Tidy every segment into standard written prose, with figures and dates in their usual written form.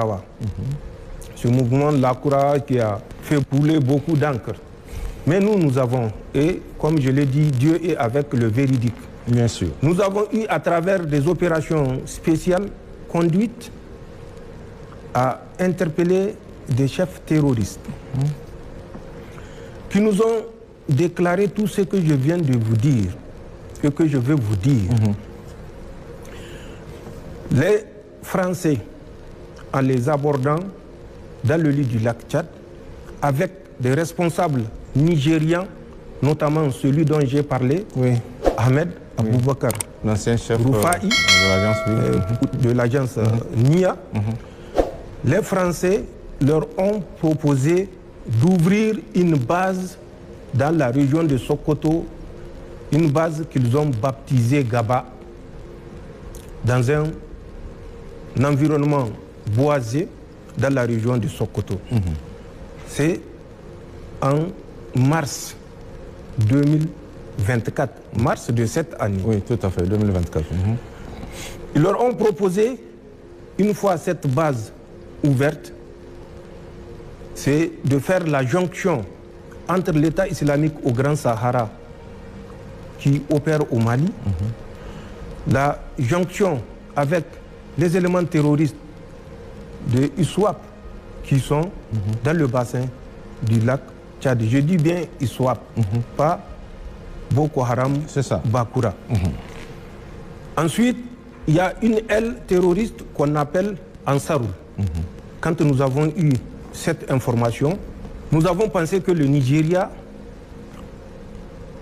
Lakurawa. Ce mouvement Lakurawa qui a fait couler beaucoup d'encre. Mais nous avons, et comme je l'ai dit, Dieu est avec le véridique. Bien sûr. Nous avons eu à travers des opérations spéciales conduites à interpeller des chefs terroristes qui nous ont déclaré tout ce que je viens de vous dire et que je veux vous dire. Les Français, en les abordant dans le lit du lac Tchad, avec des responsables nigérians, notamment celui dont j'ai parlé, Ahmed Aboubakar, l'ancien chef Roufaï, de l'agence NIA, les Français leur ont proposé d'ouvrir une base dans la région de Sokoto, une base qu'ils ont baptisée Gaba, dans un environnement boisé dans la région de Sokoto. C'est en mars 2024, mars de cette année. Oui, tout à fait, 2024. Ils leur ont proposé, une fois cette base ouverte, c'est de faire la jonction entre l'État islamique au Grand Sahara qui opère au Mali, la jonction avec les éléments terroristes de ISWAP qui sont dans le bassin du lac Tchad. Je dis bien ISWAP, pas Boko Haram, Bakura. Ensuite, il y a une aile terroriste qu'on appelle Ansarul. Quand nous avons eu cette information, nous avons pensé que le Nigeria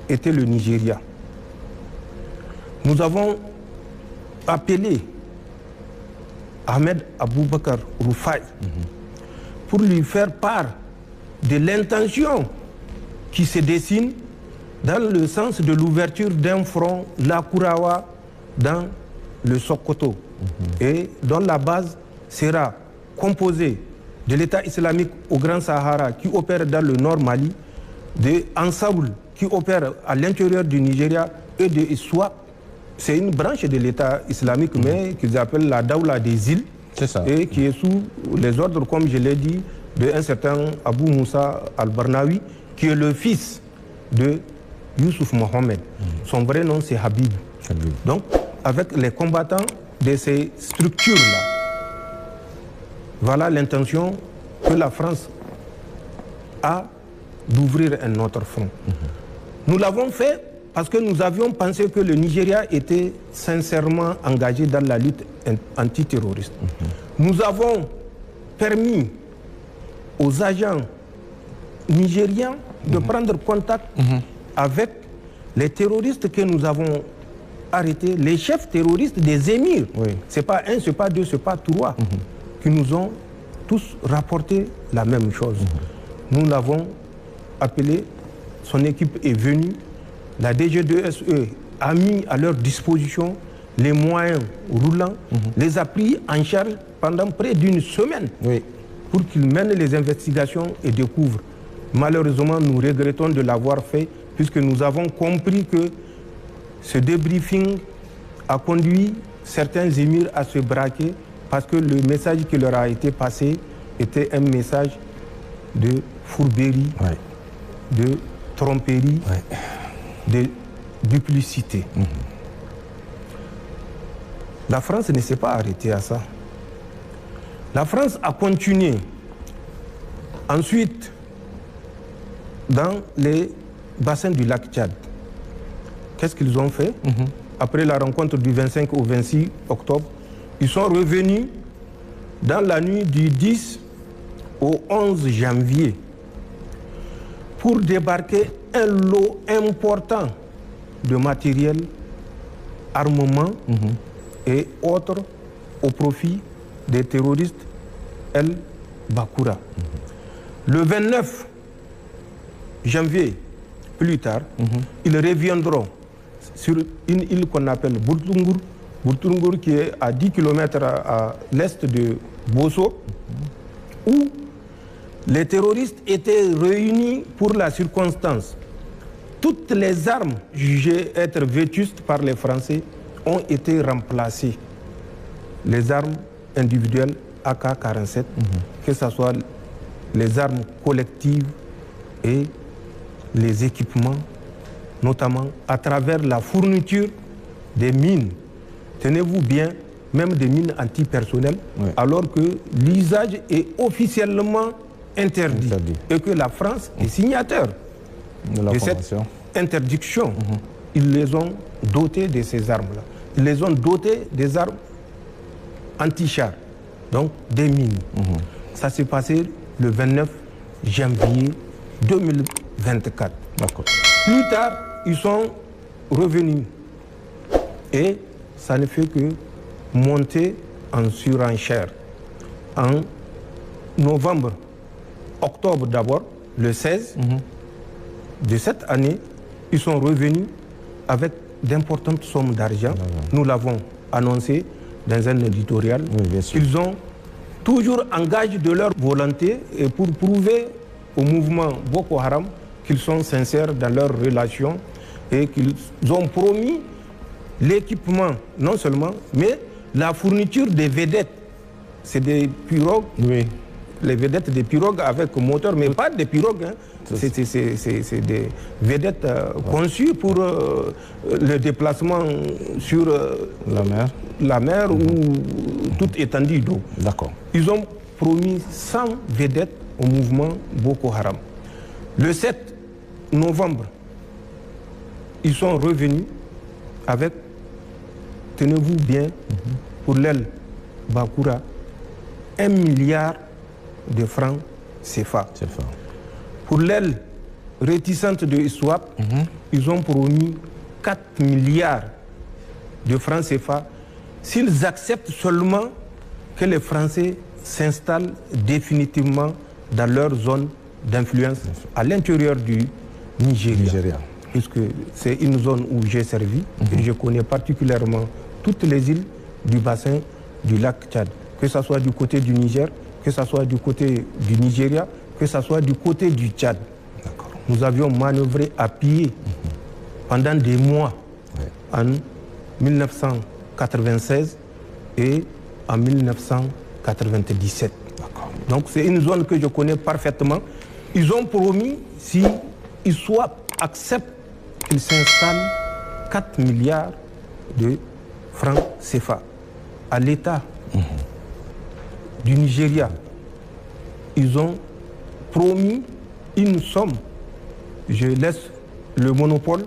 était le Nigeria. Nous avons appelé Ahmed Aboubakar Roufaï pour lui faire part de l'intention qui se dessine dans le sens de l'ouverture d'un front Lakurawa dans le Sokoto et dont la base sera composée de l'État islamique au Grand Sahara qui opère dans le nord Mali, de Ansarul qui opère à l'intérieur du Nigeria et de ISWAP. C'est une branche de l'État islamique, mais qu'ils appellent la Daoula des îles, et qui est sous les ordres, comme je l'ai dit, d'un certain Abou Moussa al-Barnawi, qui est le fils de Youssouf Mohamed. Son vrai nom, c'est Habib. Donc, avec les combattants de ces structures-là, voilà l'intention que la France a d'ouvrir un autre front. Nous l'avons fait parce que nous avions pensé que le Nigeria était sincèrement engagé dans la lutte antiterroriste. Nous avons permis aux agents nigériens de prendre contact avec les terroristes que nous avons arrêtés, les chefs terroristes des émirs. Ce n'est pas un, ce n'est pas deux, ce n'est pas trois, qui nous ont tous rapporté la même chose. Nous l'avons appelé, son équipe est venue, la DG2SE a mis à leur disposition les moyens roulants, les a pris en charge pendant près d'une semaine pour qu'ils mènent les investigations et découvrent. Malheureusement, nous regrettons de l'avoir fait puisque nous avons compris que ce débriefing a conduit certains émirs à se braquer parce que le message qui leur a été passé était un message de fourberie, de tromperie, de duplicité. La France ne s'est pas arrêtée à ça. La France a continué. Ensuite, dans les bassins du lac Tchad, qu'est-ce qu'ils ont fait? Après la rencontre du 25 au 26 octobre, ils sont revenus dans la nuit du 10 au 11 janvier pour débarquer un lot important de matériel, armement et autres au profit des terroristes El Bakura. Le 29 janvier, plus tard, ils reviendront sur une île qu'on appelle Bourtungur, Bourtungur qui est à 10 km à l'est de Bosso, où les terroristes étaient réunis pour la circonstance. Toutes les armes jugées être vétustes par les Français ont été remplacées. Les armes individuelles AK-47, que ce soit les armes collectives et les équipements, notamment à travers la fourniture des mines. Tenez-vous bien, même des mines antipersonnelles, alors que l'usage est officiellement interdit. Et que la France est signataire de cette interdiction. Ils les ont dotés de ces armes-là. Ils les ont dotés des armes anti-chars, donc des mines. Ça s'est passé le 29 janvier 2024. Plus tard, ils sont revenus. Et ça ne fait que monter en surenchère. En novembre, octobre d'abord, le 16 de cette année, ils sont revenus avec d'importantes sommes d'argent. Nous l'avons annoncé dans un éditorial. Ils ont toujours engagé de leur volonté et pour prouver au mouvement Boko Haram qu'ils sont sincères dans leurs relations et qu'ils ont promis l'équipement, non seulement, mais la fourniture des vedettes. C'est des pirogues, les vedettes des pirogues avec moteur, mais pas des pirogues. C'est des vedettes conçues pour le déplacement sur la mer ou toute étendue d'eau. Ils ont promis 100 vedettes au mouvement Boko Haram. Le 7 novembre, ils sont revenus avec, tenez-vous bien, pour l'aile Bakura, 1 milliard de francs CFA. Pour l'aile réticente de ISWAP, ils ont promis 4 milliards de francs CFA s'ils acceptent seulement que les Français s'installent définitivement dans leur zone d'influence à l'intérieur du Nigeria. Puisque c'est une zone où j'ai servi et je connais particulièrement toutes les îles du bassin du lac Tchad, que ce soit du côté du Niger, que ce soit du côté du Nigeria, que ce soit du côté du Tchad. Nous avions manœuvré à pied pendant des mois en 1996 et en 1997. Donc c'est une zone que je connais parfaitement. Ils ont promis, si ISWAP accepte qu'ils s'installent, 4 milliards de francs CFA. À l'État du Nigeria, ils ont promis une somme. Je laisse le monopole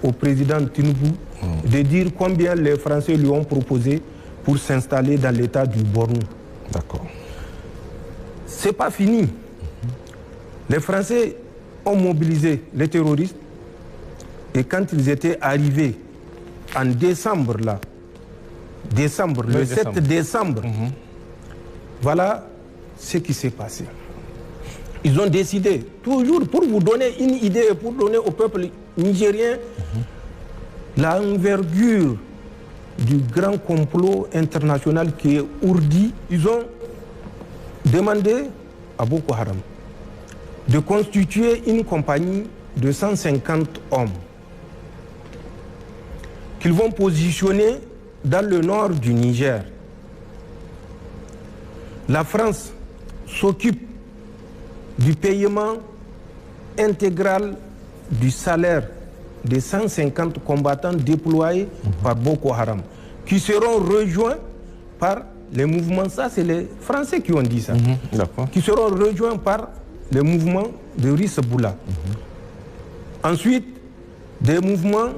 au président Tinubu de dire combien les Français lui ont proposé pour s'installer dans l'État du Borno. C'est pas fini. Les Français ont mobilisé les terroristes et quand ils étaient arrivés en décembre, le 7 décembre, voilà ce qui s'est passé. Ils ont décidé, toujours pour vous donner une idée et pour donner au peuple nigérien l'envergure du grand complot international qui est ourdi, ils ont demandé à Boko Haram de constituer une compagnie de 150 hommes qu'ils vont positionner dans le nord du Niger. La France s'occupe du paiement intégral du salaire des 150 combattants déployés par Boko Haram, qui seront rejoints par les mouvements, ça c'est les Français qui ont dit ça, qui seront rejoints par les mouvements de Risseboula. Ensuite, des mouvements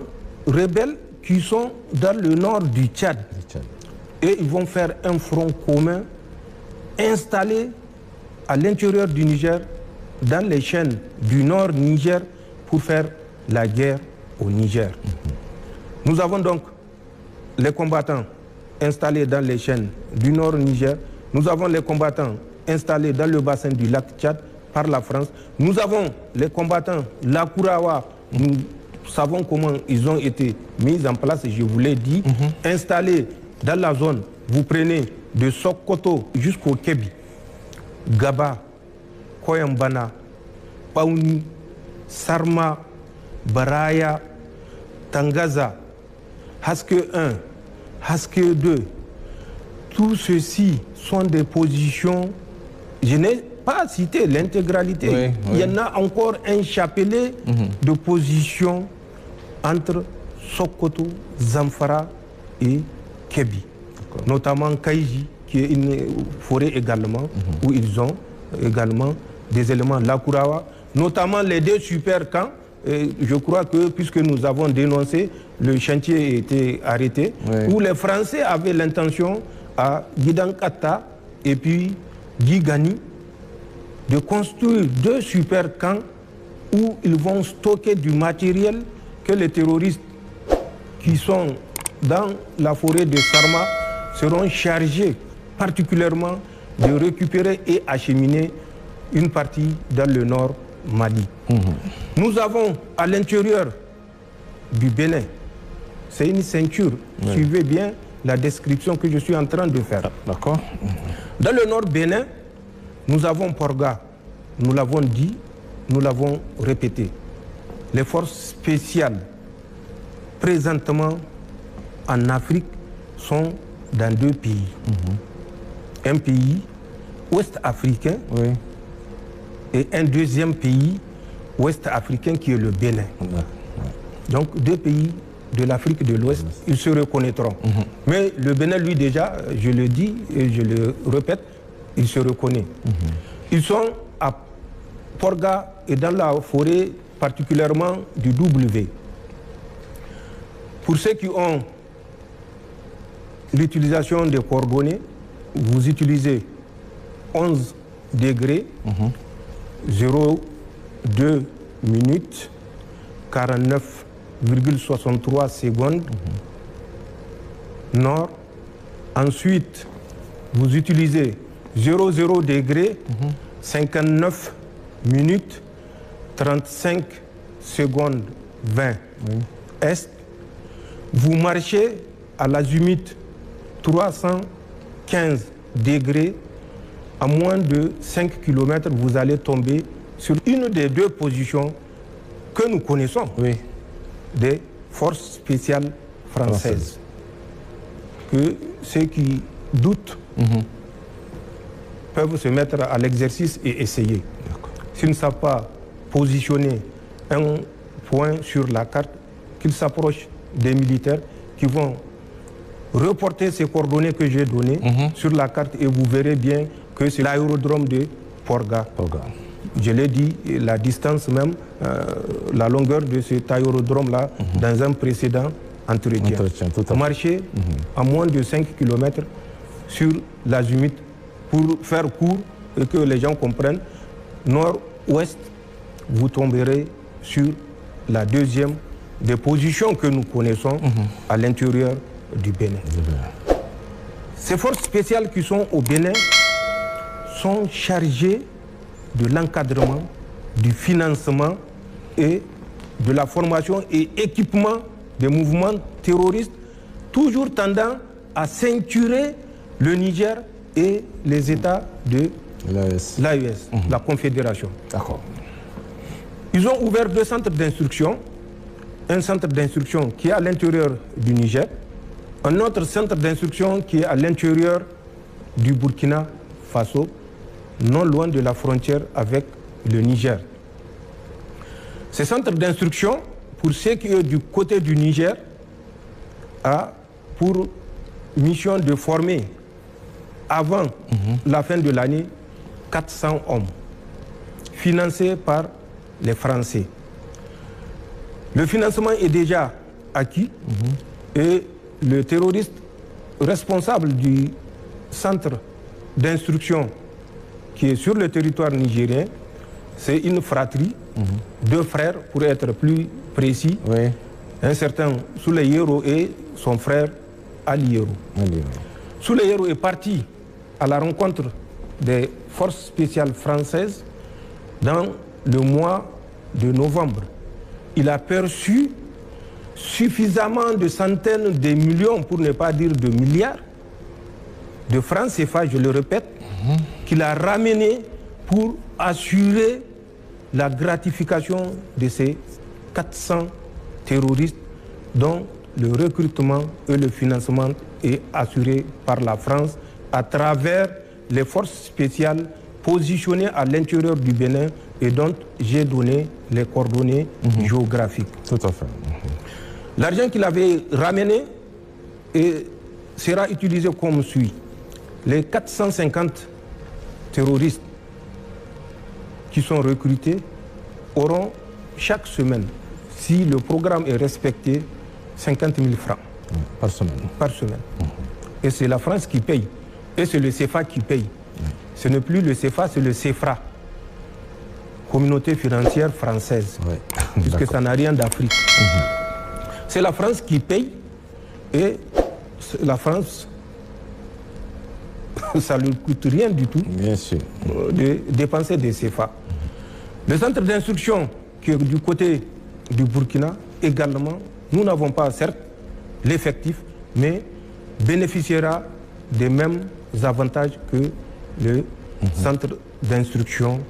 rebelles qui sont dans le nord du Tchad. Et ils vont faire un front commun installé à l'intérieur du Niger, dans les chaînes du nord Niger, pour faire la guerre au Niger. Nous avons donc les combattants installés dans les chaînes du nord Niger. Nous avons les combattants installés dans le bassin du lac Tchad par la France. Nous avons les combattants Lakurawa. Nous savons comment ils ont été mis en place, je vous l'ai dit, installés dans la zone. Vous prenez de Sokoto jusqu'au Kébi, Gaba, Koyambana, Paouni, Sarma, Baraya, Tangaza, Haske 1, Haske 2, tout ceci sont des positions, je n'ai pas cité l'intégralité. Oui, oui. Il y en a encore un chapelet de positions entre Sokoto, Zamfara et Kébi. Notamment Kaïji, qui est une forêt également, où ils ont également des éléments. Lakurawa, notamment les deux super camps. Je crois que, puisque nous avons dénoncé, le chantier a été arrêté, où les Français avaient l'intention à Gidankata et puis Gigani de construire deux super camps où ils vont stocker du matériel que les terroristes qui sont dans la forêt de Sarma seront chargés particulièrement de récupérer et acheminer une partie dans le nord Mali. Nous avons à l'intérieur du Bénin, c'est une ceinture, suivez bien la description que je suis en train de faire. D'accord. Dans le nord Bénin, nous avons Porga, nous l'avons dit, nous l'avons répété. Les forces spéciales présentement en Afrique sont dans deux pays. Un pays ouest-africain et un deuxième pays ouest-africain qui est le Bénin. Donc deux pays de l'Afrique de l'Ouest, ils se reconnaîtront. Mais le Bénin, lui déjà, je le dis et je le répète, il se reconnaît. Ils sont à Porga et dans la forêt particulièrement du W. Pour ceux qui ont l'utilisation des coordonnées, vous utilisez 11 degrés, 0,2 minutes, 49,63 secondes, nord. Ensuite, vous utilisez 0,0 degrés, 59 minutes, 35 secondes, 20 est. Vous marchez à l'azimut 315 degrés, à moins de 5 km, vous allez tomber sur une des deux positions que nous connaissons, des forces spéciales françaises. Que ceux qui doutent peuvent se mettre à l'exercice et essayer. S'ils ne savent pas positionner un point sur la carte, qu'ils s'approchent des militaires qui vont reporter ces coordonnées que j'ai données sur la carte et vous verrez bien que c'est l'aérodrome de Porga. Je l'ai dit, la distance même, la longueur de cet aérodrome-là dans un précédent entretien. Marcher à moins de 5 km sur l'azimut pour faire court et que les gens comprennent. Nord-ouest, vous tomberez sur la deuxième des positions que nous connaissons à l'intérieur du Bénin. Ces forces spéciales qui sont au Bénin sont chargées de l'encadrement, du financement et de la formation et équipement des mouvements terroristes, toujours tendant à ceinturer le Niger et les États de l'AES, la Confédération. Ils ont ouvert deux centres d'instruction. Un centre d'instruction qui est à l'intérieur du Niger, un autre centre d'instruction qui est à l'intérieur du Burkina Faso, non loin de la frontière avec le Niger. Ces centres d'instruction, pour ceux qui sont du côté du Niger, a pour mission de former, avant la fin de l'année, 400 hommes, financés par les Français. Le financement est déjà acquis et le terroriste responsable du centre d'instruction qui est sur le territoire nigérien, c'est une fratrie, deux frères pour être plus précis, un certain Souley Yero et son frère Ali Yero. Souley Yero est parti à la rencontre des forces spéciales françaises dans le mois de novembre. Il a perçu suffisamment de centaines de millions, pour ne pas dire de milliards, de francs CFA, je le répète, qu'il a ramené pour assurer la gratification de ces 400 terroristes dont le recrutement et le financement est assuré par la France à travers les forces spéciales positionnées à l'intérieur du Bénin et dont j'ai donné les coordonnées géographiques. Tout à fait. L'argent qu'il avait ramené sera utilisé comme suit. Les 450 terroristes qui sont recrutés auront chaque semaine, si le programme est respecté, 50 000 francs. Par semaine. Par semaine. Et c'est la France qui paye. Et c'est le CFA qui paye. Ce n'est plus le CFA, c'est le CFRA. Communauté financière française. Puisque ça n'a rien d'Afrique. C'est la France qui paye. Et la France, ça ne lui coûte rien du tout. Bien sûr. De dépenser des CFA. Le centre d'instruction qui est du côté du Burkina, également, nous n'avons pas, certes, l'effectif, mais bénéficiera des mêmes avantages que le centre d'instruction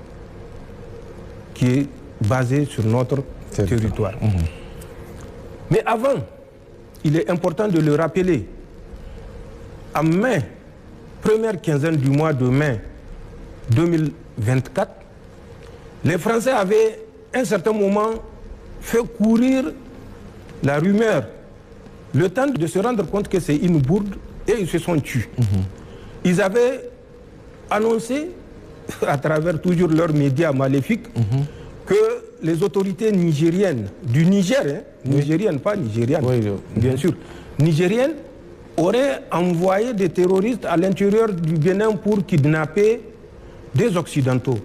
qui est basé sur notre territoire. Mais avant, il est important de le rappeler, en mai, première quinzaine du mois de mai 2024, les Français avaient, à un certain moment, fait courir la rumeur, le temps de se rendre compte que c'est une bourde, et ils se sont tués. Ils avaient annoncé, à travers toujours leurs médias maléfiques, que les autorités nigériennes, du Niger, nigériennes, pas nigériennes, bien sûr, nigériennes, auraient envoyé des terroristes à l'intérieur du Bénin pour kidnapper des Occidentaux.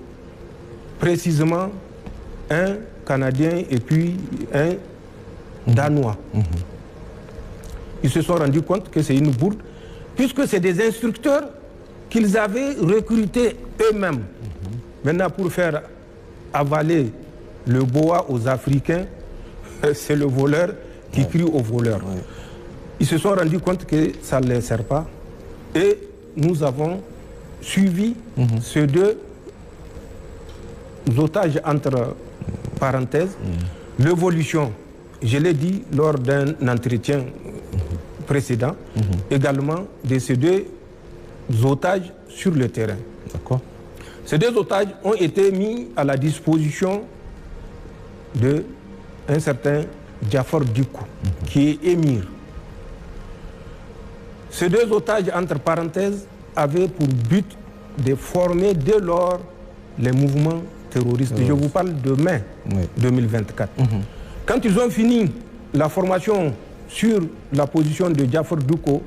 Précisément, un Canadien et puis un Danois. Ils se sont rendus compte que c'est une bourde, puisque c'est des instructeurs qu'ils avaient recrutés eux-mêmes. Maintenant, pour faire avaler le boa aux Africains, c'est le voleur qui crie au voleur. Ils se sont rendus compte que ça ne les sert pas. Et nous avons suivi ces deux otages entre parenthèses. L'évolution, je l'ai dit lors d'un entretien précédent, également de ces deux otages sur le terrain. D'accord. Ces deux otages ont été mis à la disposition d'un certain Jafar Diko, qui est émir. Ces deux otages, entre parenthèses, avaient pour but de former dès lors les mouvements terroristes. Je vous parle de mai 2024. Quand ils ont fini la formation sur la position de Jafar Diko,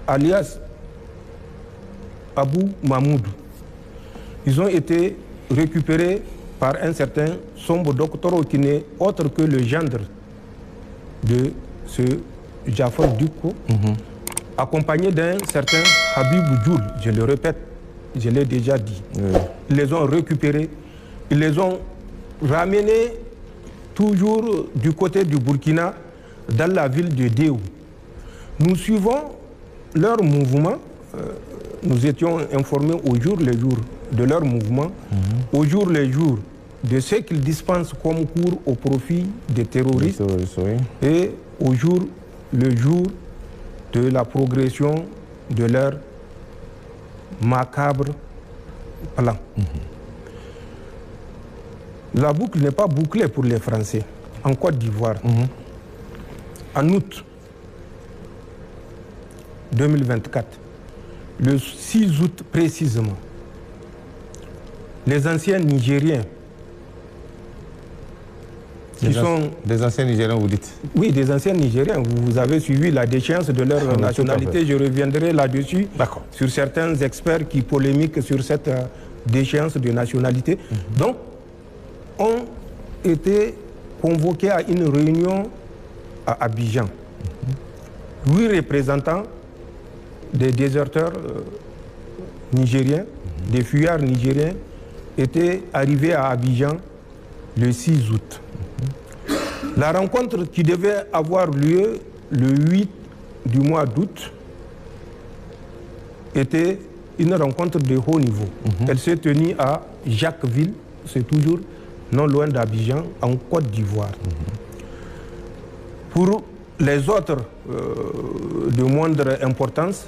alias Abou Mahmoud, ils ont été récupérés par un certain Sombo Doktoro qui n'est autre que le gendre de ce Jafar Diko, accompagné d'un certain Habib Djoul, je le répète, je l'ai déjà dit. Ils les ont récupérés, ils les ont ramenés toujours du côté du Burkina, dans la ville de Déou. Nous suivons leur mouvement, nous étions informés au jour le jour de leur mouvement, au jour le jour de ce qu'ils dispensent comme cours au profit des terroristes, et au jour le jour de la progression de leur macabre plan. La boucle n'est pas bouclée pour les Français. En Côte d'Ivoire, en août 2024, le 6 août précisément, les anciens Nigériens Des anciens Nigériens, vous dites? Oui, des anciens Nigériens. Vous avez suivi la déchéance de leur nationalité. Je reviendrai là-dessus sur certains experts qui polémiquent sur cette déchéance de nationalité. Donc, ont été convoqués à une réunion à Abidjan. 8 représentants des déserteurs nigériens, des fuyards nigériens, étaient arrivés à Abidjan le 6 août. La rencontre qui devait avoir lieu le 8 du mois d'août était une rencontre de haut niveau. Elle s'est tenue à Jacquesville, c'est toujours non loin d'Abidjan, en Côte d'Ivoire. Pour Les autres, de moindre importance,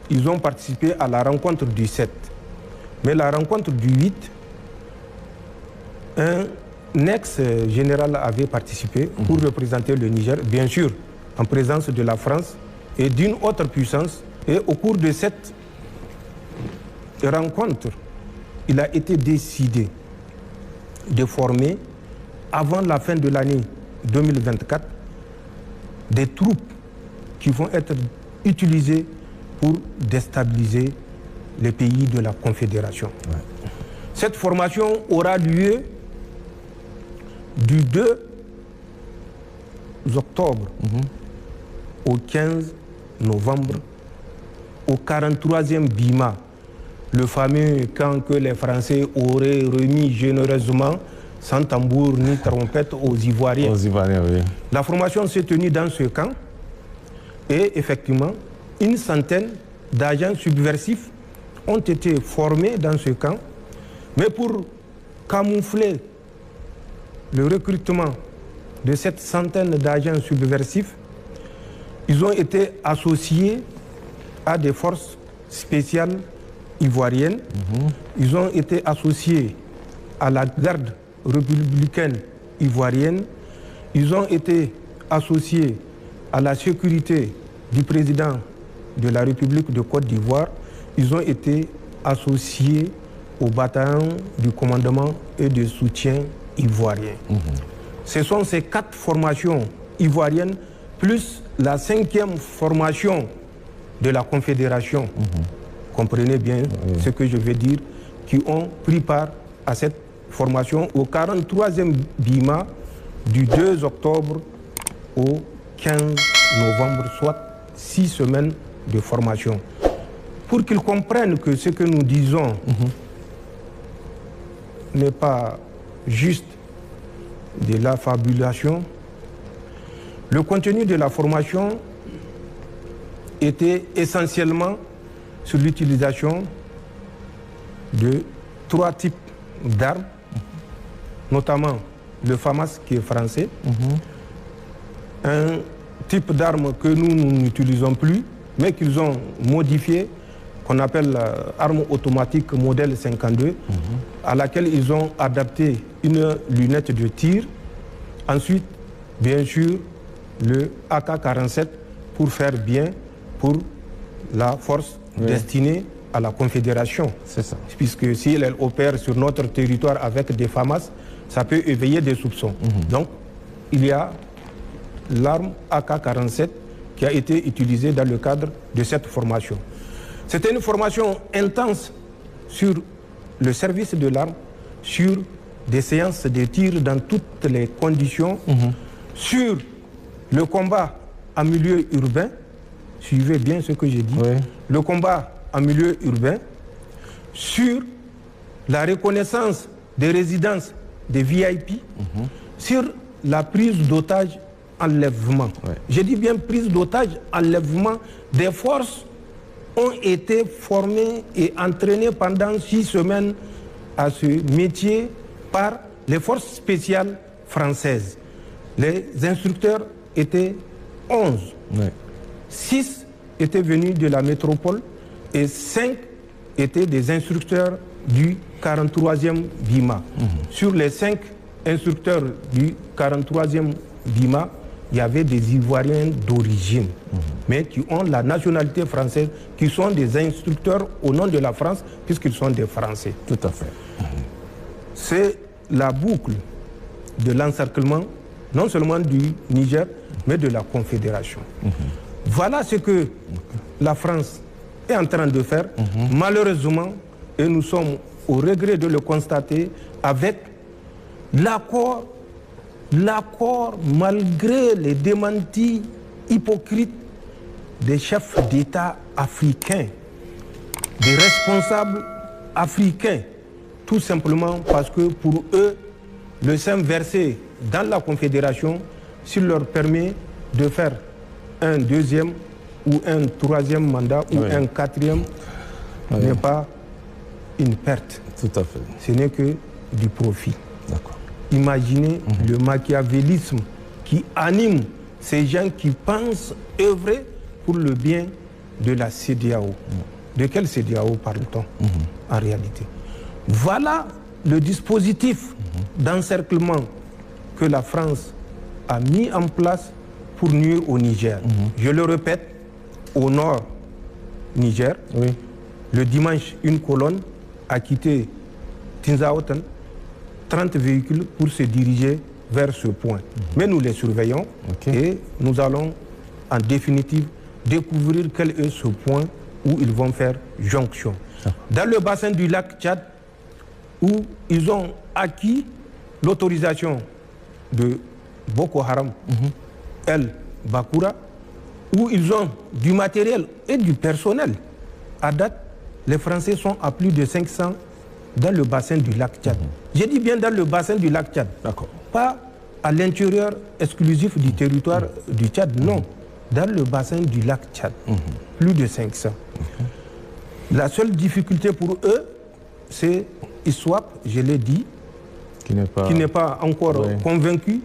ils ont participé à la rencontre du 7. Mais la rencontre du 8, un ex-général avait participé pour représenter le Niger, bien sûr, en présence de la France et d'une autre puissance. Et au cours de cette rencontre, il a été décidé de former, avant la fin de l'année 2024, des troupes qui vont être utilisées pour déstabiliser les pays de la Confédération. Ouais. Cette formation aura lieu du 2 octobre au 15 novembre au 43e BIMA, le fameux camp que les Français auraient remis généreusement, sans tambour ni trompette, aux Ivoiriens. Aux Ivoiriens, oui. La formation s'est tenue dans ce camp et effectivement, une centaine d'agents subversifs ont été formés dans ce camp, mais pour camoufler le recrutement de cette centaine d'agents subversifs, ils ont été associés à des forces spéciales ivoiriennes. Ils ont été associés à la garde républicaine ivoirienne. Ils ont été associés à la sécurité du président de la République de Côte d'Ivoire. Ils ont été associés au bataillon du commandement et de soutien ivoirien. Ce sont ces 4 formations ivoiriennes plus la 5e formation de la Confédération, comprenez bien ce que je veux dire, qui ont pris part à cette formation au 43e BIMA du 2 octobre au 15 novembre, soit 6 semaines de formation. Pour qu'ils comprennent que ce que nous disons n'est pas juste de la fabulation, le contenu de la formation était essentiellement sur l'utilisation de 3 types d'armes, notamment le FAMAS qui est français, un type d'arme que nous n'utilisons plus, mais qu'ils ont modifié, qu'on appelle arme automatique modèle 52, à laquelle ils ont adapté une lunette de tir. Ensuite, bien sûr, le AK-47 pour faire bien pour la force destinée à la Confédération. C'est ça. Puisque si elle opère sur notre territoire avec des FAMAS, ça peut éveiller des soupçons. Donc, il y a l'arme AK-47 qui a été utilisée dans le cadre de cette formation. C'était une formation intense sur le service de l'arme, sur des séances de tir dans toutes les conditions, sur le combat en milieu urbain, suivez bien ce que j'ai dit, le combat en milieu urbain, sur la reconnaissance des résidences des VIP, sur la prise d'otages, enlèvement. J'ai dit bien prise d'otages, enlèvement. Des forces ont été formées et entraînées pendant 6 semaines à ce métier par les forces spéciales françaises. Les instructeurs étaient 11. 6 étaient venus de la métropole et 5 étaient des instructeurs du 43e BIMA. Sur les 5 instructeurs du 43e BIMA, il y avait des Ivoiriens d'origine, mais qui ont la nationalité française, qui sont des instructeurs au nom de la France, puisqu'ils sont des Français. Tout à fait. C'est la boucle de l'encerclement, non seulement du Niger, mais de la Confédération. Voilà ce que la France est en train de faire, malheureusement, et nous sommes au regret de le constater, avec l'accord, malgré les démentis hypocrites des chefs d'État africains, des responsables africains, tout simplement parce que pour eux, le sein versé dans la Confédération, s'il leur permet de faire un 2e ou un 3e mandat ou un 4e, n'est pas une perte. Tout à fait. Ce n'est que du profit. D'accord. Imaginez le machiavélisme qui anime ces gens qui pensent œuvrer pour le bien de la CEDEAO. De quelle CEDEAO parle-t-on en réalité? Voilà le dispositif d'encerclement que la France a mis en place pour nuire au Niger. Je le répète, au nord Niger, le dimanche, une colonne a quitté Tinzaoten, 30 véhicules pour se diriger vers ce point. Mais nous les surveillons et nous allons en définitive découvrir quel est ce point où ils vont faire jonction. Dans le bassin du lac Tchad, où ils ont acquis l'autorisation de Boko Haram, El Bakura, où ils ont du matériel et du personnel. À date, les Français sont à plus de 500 dans le bassin du lac Tchad. J'ai dit bien dans le bassin du lac Tchad. Pas à l'intérieur exclusif du territoire du Tchad, non. Dans le bassin du lac Tchad. Plus de 500. La seule difficulté pour eux, c'est ISWAP, je l'ai dit, qui n'est pas encore convaincu.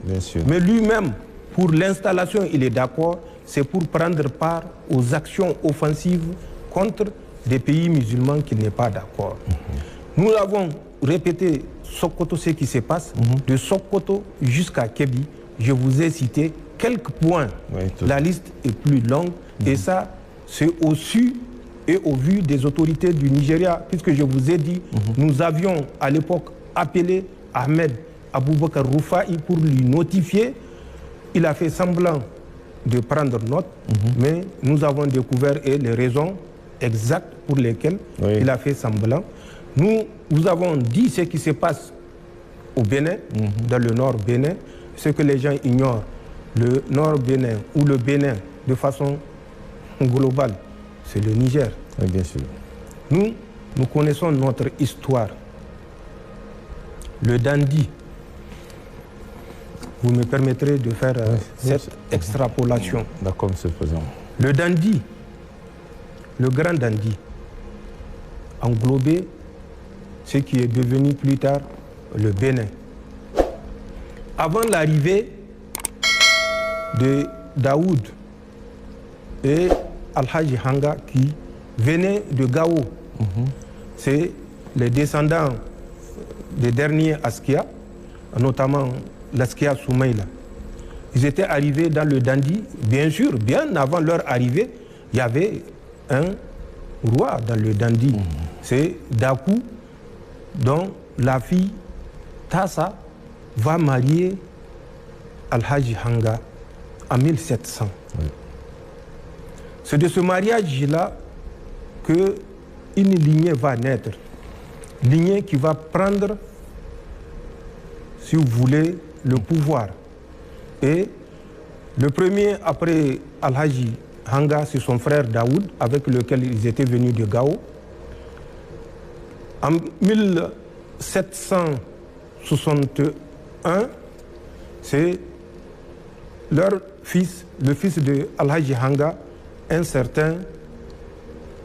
Mais lui-même, pour l'installation, il est d'accord. C'est pour prendre part aux actions offensives contre des pays musulmans qui n'est pas d'accord. Nous l'avons répété, Sokoto, ce qui se passe, de Sokoto jusqu'à Kébi. Je vous ai cité quelques points. La liste est plus longue et ça, c'est au su et au vu des autorités du Nigeria, puisque je vous ai dit, nous avions à l'époque appelé Ahmed Aboubakar Roufaï pour lui notifier. Il a fait semblant de prendre note, mais nous avons découvert les raisons exactes pour lesquelles il a fait semblant. Nous avons dit ce qui se passe au Bénin, dans le nord Bénin, ce que les gens ignorent. Le nord Bénin ou le Bénin, de façon globale, c'est le Niger. Bien sûr. Nous connaissons notre histoire. Le dandy, vous me permettrez de faire cette extrapolation. D'accord, monsieur le Président. Le dandy, le grand dandy, englobait ce qui est devenu plus tard le Bénin. Avant l'arrivée de Daoud et Al-Haji Hanga qui venaient de Gao, c'est les descendants des derniers Askia, notamment l'Askia Soumaïla. Ils étaient arrivés dans le dandy, bien sûr, bien avant leur arrivée, il y avait un roi dans le dandy. C'est Dakou, dont la fille Tassa va marier Al-Haji Hanga en 1700. C'est de ce mariage-là qu'une lignée va naître. Lignée qui va prendre, si vous voulez, le pouvoir. Et le premier, après Al-Haji Hanga, c'est son frère Daoud, avec lequel ils étaient venus de Gao. En 1761, c'est leur fils, le fils de Al-Haji Hanga, un certain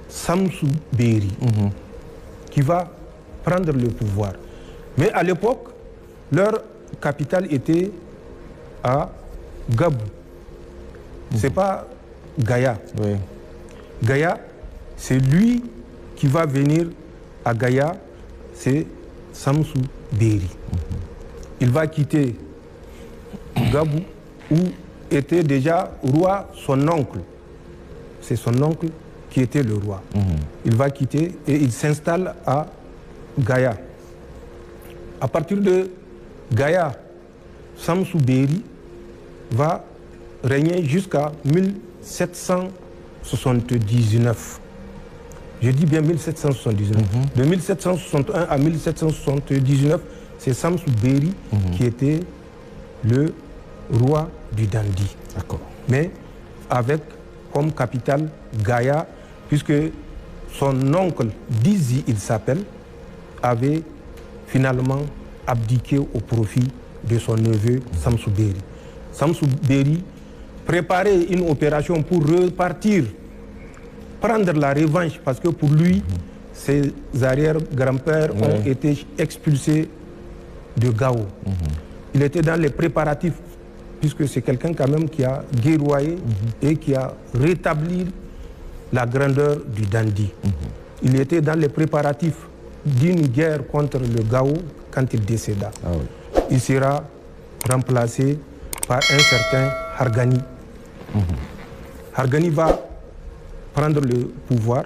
Samsou Beri, qui va prendre le pouvoir. Mais à l'époque, leur capitale était à Gabou. C'est pas Gaïa. Gaïa, c'est lui qui va venir à Gaïa, c'est Samsou Beri. Il va quitter Gabou, où était déjà roi son oncle. C'est son oncle qui était le roi. Il va quitter et il s'installe à Gaïa. À partir de Gaïa, Samsou Beri va régner jusqu'à 1779. Je dis bien 1779. De 1761 à 1779, c'est Samsou Beri qui était le roi du dandy. Mais avec comme capitale Gaïa, puisque son oncle, Dizi, il s'appelle, avait finalement abdiqué au profit de son neveu Samsou Beri. Samsou Beri préparait une opération pour repartir, prendre la revanche, parce que pour lui, ses arrière-grands-pères ont été expulsés de Gao. Il était dans les préparatifs puisque c'est quelqu'un quand même qui a guerroyé et qui a rétabli la grandeur du dandy. Il était dans les préparatifs d'une guerre contre le Gao quand il décéda. Ah oui. Il sera remplacé par un certain Hargani. Hargani va prendre le pouvoir,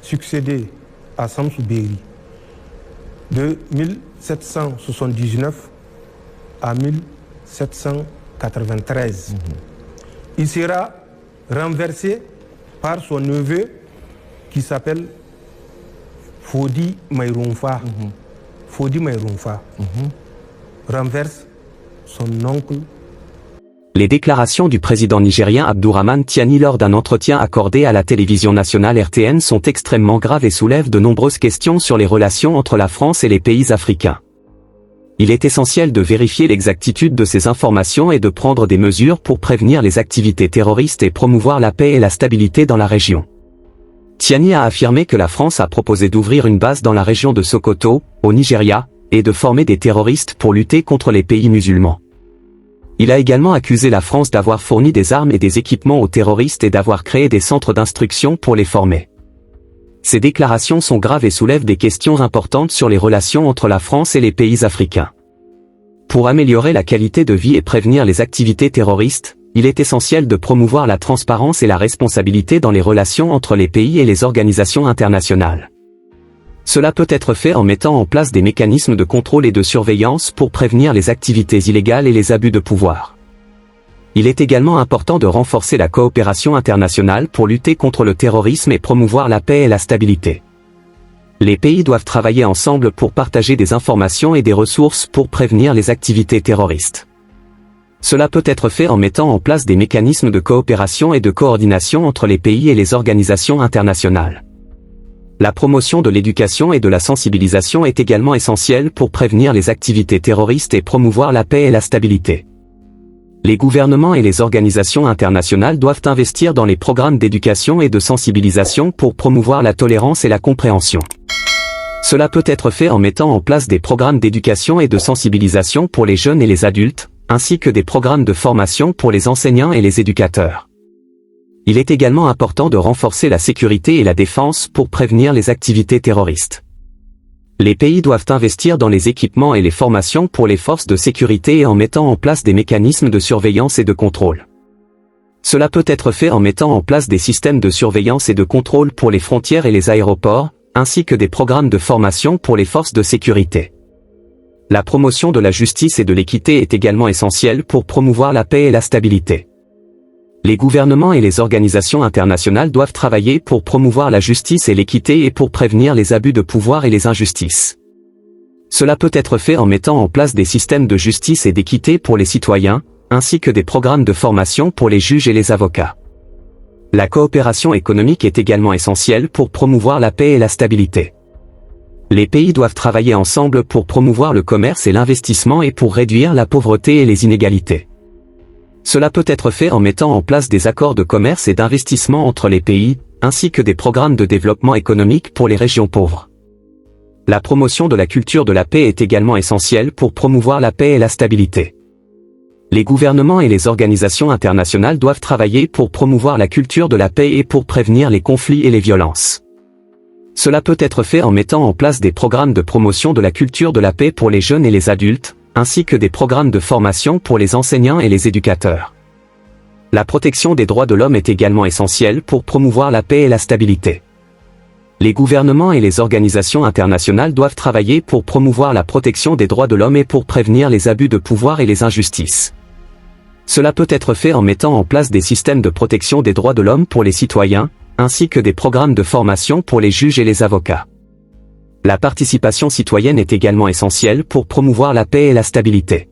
succéder à Samsou Béri de 1779 à 1793. Il sera renversé par son neveu qui s'appelle Fodi Maïrounfa. Fodi Maïrounfa renverse son oncle. Les déclarations du président nigérien Abdourahmane Tiani lors d'un entretien accordé à la télévision nationale RTN sont extrêmement graves et soulèvent de nombreuses questions sur les relations entre la France et les pays africains. Il est essentiel de vérifier l'exactitude de ces informations et de prendre des mesures pour prévenir les activités terroristes et promouvoir la paix et la stabilité dans la région. Tiani a affirmé que la France a proposé d'ouvrir une base dans la région de Sokoto, au Nigeria, et de former des terroristes pour lutter contre les pays musulmans. Il a également accusé la France d'avoir fourni des armes et des équipements aux terroristes et d'avoir créé des centres d'instruction pour les former. Ces déclarations sont graves et soulèvent des questions importantes sur les relations entre la France et les pays africains. Pour améliorer la qualité de vie et prévenir les activités terroristes, il est essentiel de promouvoir la transparence et la responsabilité dans les relations entre les pays et les organisations internationales. Cela peut être fait en mettant en place des mécanismes de contrôle et de surveillance pour prévenir les activités illégales et les abus de pouvoir. Il est également important de renforcer la coopération internationale pour lutter contre le terrorisme et promouvoir la paix et la stabilité. Les pays doivent travailler ensemble pour partager des informations et des ressources pour prévenir les activités terroristes. Cela peut être fait en mettant en place des mécanismes de coopération et de coordination entre les pays et les organisations internationales. La promotion de l'éducation et de la sensibilisation est également essentielle pour prévenir les activités terroristes et promouvoir la paix et la stabilité. Les gouvernements et les organisations internationales doivent investir dans les programmes d'éducation et de sensibilisation pour promouvoir la tolérance et la compréhension. Cela peut être fait en mettant en place des programmes d'éducation et de sensibilisation pour les jeunes et les adultes, ainsi que des programmes de formation pour les enseignants et les éducateurs. Il est également important de renforcer la sécurité et la défense pour prévenir les activités terroristes. Les pays doivent investir dans les équipements et les formations pour les forces de sécurité et en mettant en place des mécanismes de surveillance et de contrôle. Cela peut être fait en mettant en place des systèmes de surveillance et de contrôle pour les frontières et les aéroports, ainsi que des programmes de formation pour les forces de sécurité. La promotion de la justice et de l'équité est également essentielle pour promouvoir la paix et la stabilité. Les gouvernements et les organisations internationales doivent travailler pour promouvoir la justice et l'équité et pour prévenir les abus de pouvoir et les injustices. Cela peut être fait en mettant en place des systèmes de justice et d'équité pour les citoyens, ainsi que des programmes de formation pour les juges et les avocats. La coopération économique est également essentielle pour promouvoir la paix et la stabilité. Les pays doivent travailler ensemble pour promouvoir le commerce et l'investissement et pour réduire la pauvreté et les inégalités. Cela peut être fait en mettant en place des accords de commerce et d'investissement entre les pays, ainsi que des programmes de développement économique pour les régions pauvres. La promotion de la culture de la paix est également essentielle pour promouvoir la paix et la stabilité. Les gouvernements et les organisations internationales doivent travailler pour promouvoir la culture de la paix et pour prévenir les conflits et les violences. Cela peut être fait en mettant en place des programmes de promotion de la culture de la paix pour les jeunes et les adultes, ainsi que des programmes de formation pour les enseignants et les éducateurs. La protection des droits de l'homme est également essentielle pour promouvoir la paix et la stabilité. Les gouvernements et les organisations internationales doivent travailler pour promouvoir la protection des droits de l'homme et pour prévenir les abus de pouvoir et les injustices. Cela peut être fait en mettant en place des systèmes de protection des droits de l'homme pour les citoyens, ainsi que des programmes de formation pour les juges et les avocats. La participation citoyenne est également essentielle pour promouvoir la paix et la stabilité.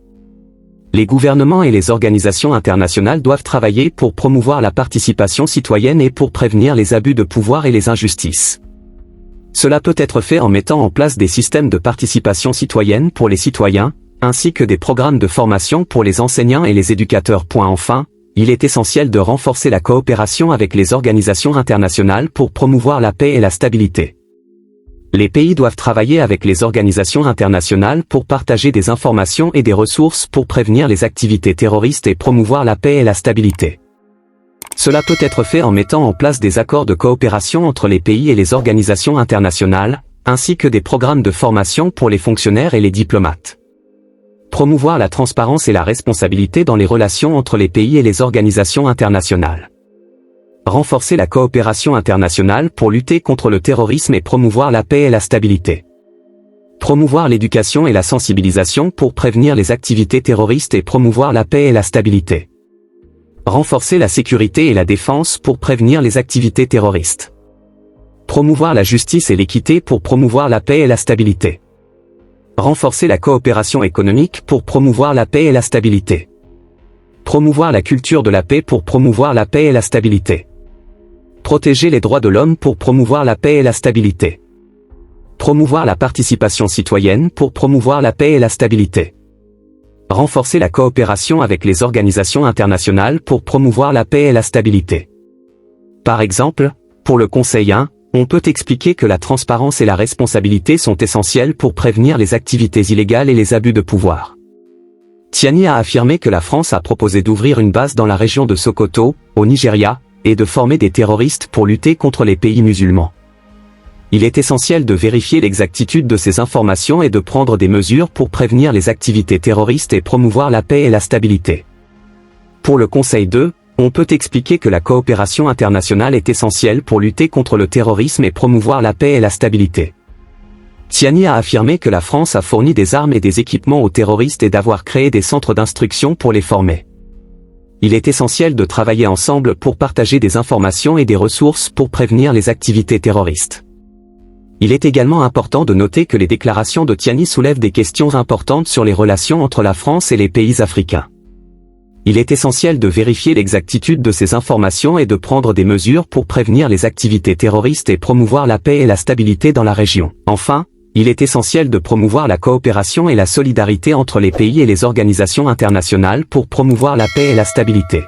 Les gouvernements et les organisations internationales doivent travailler pour promouvoir la participation citoyenne et pour prévenir les abus de pouvoir et les injustices. Cela peut être fait en mettant en place des systèmes de participation citoyenne pour les citoyens, ainsi que des programmes de formation pour les enseignants et les éducateurs. Enfin, il est essentiel de renforcer la coopération avec les organisations internationales pour promouvoir la paix et la stabilité. Les pays doivent travailler avec les organisations internationales pour partager des informations et des ressources pour prévenir les activités terroristes et promouvoir la paix et la stabilité. Cela peut être fait en mettant en place des accords de coopération entre les pays et les organisations internationales, ainsi que des programmes de formation pour les fonctionnaires et les diplomates. Promouvoir la transparence et la responsabilité dans les relations entre les pays et les organisations internationales. Renforcer la coopération internationale pour lutter contre le terrorisme et promouvoir la paix et la stabilité. Promouvoir l'éducation et la sensibilisation pour prévenir les activités terroristes et promouvoir la paix et la stabilité. Renforcer la sécurité et la défense pour prévenir les activités terroristes. Promouvoir la justice et l'équité pour promouvoir la paix et la stabilité. Renforcer la coopération économique pour promouvoir la paix et la stabilité. Promouvoir la culture de la paix pour promouvoir la paix et la stabilité. Protéger les droits de l'homme pour promouvoir la paix et la stabilité. Promouvoir la participation citoyenne pour promouvoir la paix et la stabilité. Renforcer la coopération avec les organisations internationales pour promouvoir la paix et la stabilité. Par exemple, pour le Conseil 1, on peut expliquer que la transparence et la responsabilité sont essentielles pour prévenir les activités illégales et les abus de pouvoir. Tiani a affirmé que la France a proposé d'ouvrir une base dans la région de Sokoto, au Nigeria, et de former des terroristes pour lutter contre les pays musulmans. Il est essentiel de vérifier l'exactitude de ces informations et de prendre des mesures pour prévenir les activités terroristes et promouvoir la paix et la stabilité. Pour le Conseil 2, on peut expliquer que la coopération internationale est essentielle pour lutter contre le terrorisme et promouvoir la paix et la stabilité. Tiani a affirmé que la France a fourni des armes et des équipements aux terroristes et d'avoir créé des centres d'instruction pour les former. Il est essentiel de travailler ensemble pour partager des informations et des ressources pour prévenir les activités terroristes. Il est également important de noter que les déclarations de Tiani soulèvent des questions importantes sur les relations entre la France et les pays africains. Il est essentiel de vérifier l'exactitude de ces informations et de prendre des mesures pour prévenir les activités terroristes et promouvoir la paix et la stabilité dans la région. Enfin, il est essentiel de promouvoir la coopération et la solidarité entre les pays et les organisations internationales pour promouvoir la paix et la stabilité.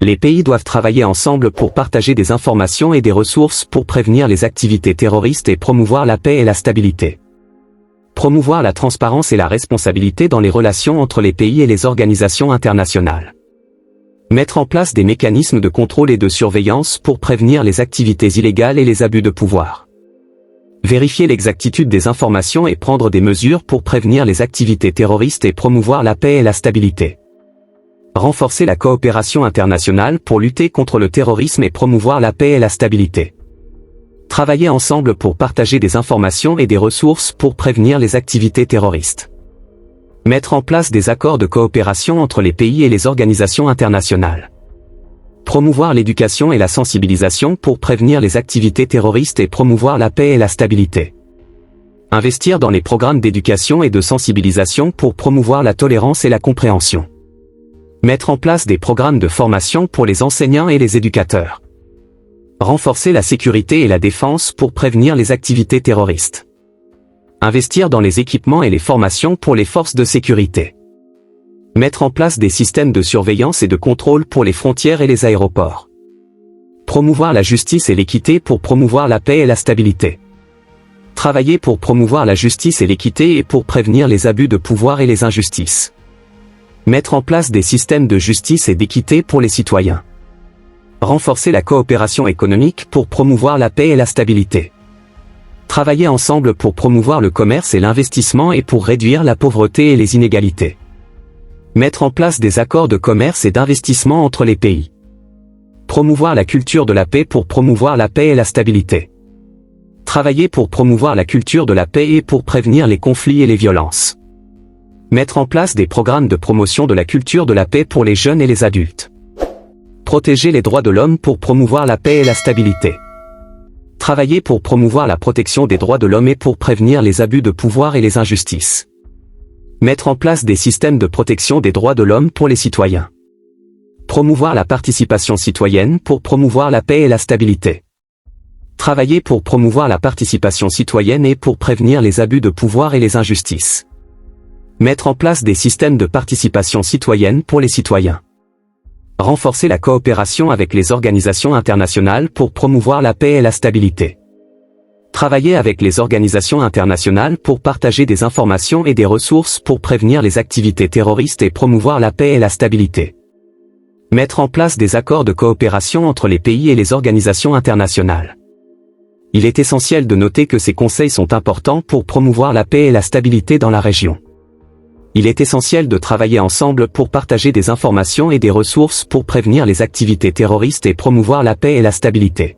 Les pays doivent travailler ensemble pour partager des informations et des ressources pour prévenir les activités terroristes et promouvoir la paix et la stabilité. Promouvoir la transparence et la responsabilité dans les relations entre les pays et les organisations internationales. Mettre en place des mécanismes de contrôle et de surveillance pour prévenir les activités illégales et les abus de pouvoir. Vérifier l'exactitude des informations et prendre des mesures pour prévenir les activités terroristes et promouvoir la paix et la stabilité. Renforcer la coopération internationale pour lutter contre le terrorisme et promouvoir la paix et la stabilité. Travailler ensemble pour partager des informations et des ressources pour prévenir les activités terroristes. Mettre en place des accords de coopération entre les pays et les organisations internationales. Promouvoir l'éducation et la sensibilisation pour prévenir les activités terroristes et promouvoir la paix et la stabilité. Investir dans les programmes d'éducation et de sensibilisation pour promouvoir la tolérance et la compréhension. Mettre en place des programmes de formation pour les enseignants et les éducateurs. Renforcer la sécurité et la défense pour prévenir les activités terroristes. Investir dans les équipements et les formations pour les forces de sécurité. Mettre en place des systèmes de surveillance et de contrôle pour les frontières et les aéroports. Promouvoir la justice et l'équité pour promouvoir la paix et la stabilité. Travailler pour promouvoir la justice et l'équité et pour prévenir les abus de pouvoir et les injustices. Mettre en place des systèmes de justice et d'équité pour les citoyens. Renforcer la coopération économique pour promouvoir la paix et la stabilité. Travailler ensemble pour promouvoir le commerce et l'investissement et pour réduire la pauvreté et les inégalités. Mettre en place des accords de commerce et d'investissement entre les pays. Promouvoir la culture de la paix pour promouvoir la paix et la stabilité. Travailler pour promouvoir la culture de la paix et pour prévenir les conflits et les violences. Mettre en place des programmes de promotion de la culture de la paix pour les jeunes et les adultes. Protéger les droits de l'homme pour promouvoir la paix et la stabilité. Travailler pour promouvoir la protection des droits de l'homme et pour prévenir les abus de pouvoir et les injustices. Mettre en place des systèmes de protection des droits de l'homme pour les citoyens. Promouvoir la participation citoyenne pour promouvoir la paix et la stabilité. Travailler pour promouvoir la participation citoyenne et pour prévenir les abus de pouvoir et les injustices. Mettre en place des systèmes de participation citoyenne pour les citoyens. Renforcer la coopération avec les organisations internationales pour promouvoir la paix et la stabilité. Travailler avec les organisations internationales pour partager des informations et des ressources pour prévenir les activités terroristes et promouvoir la paix et la stabilité. Mettre en place des accords de coopération entre les pays et les organisations internationales. Il est essentiel de noter que ces conseils sont importants pour promouvoir la paix et la stabilité dans la région. Il est essentiel de travailler ensemble pour partager des informations et des ressources pour prévenir les activités terroristes et promouvoir la paix et la stabilité.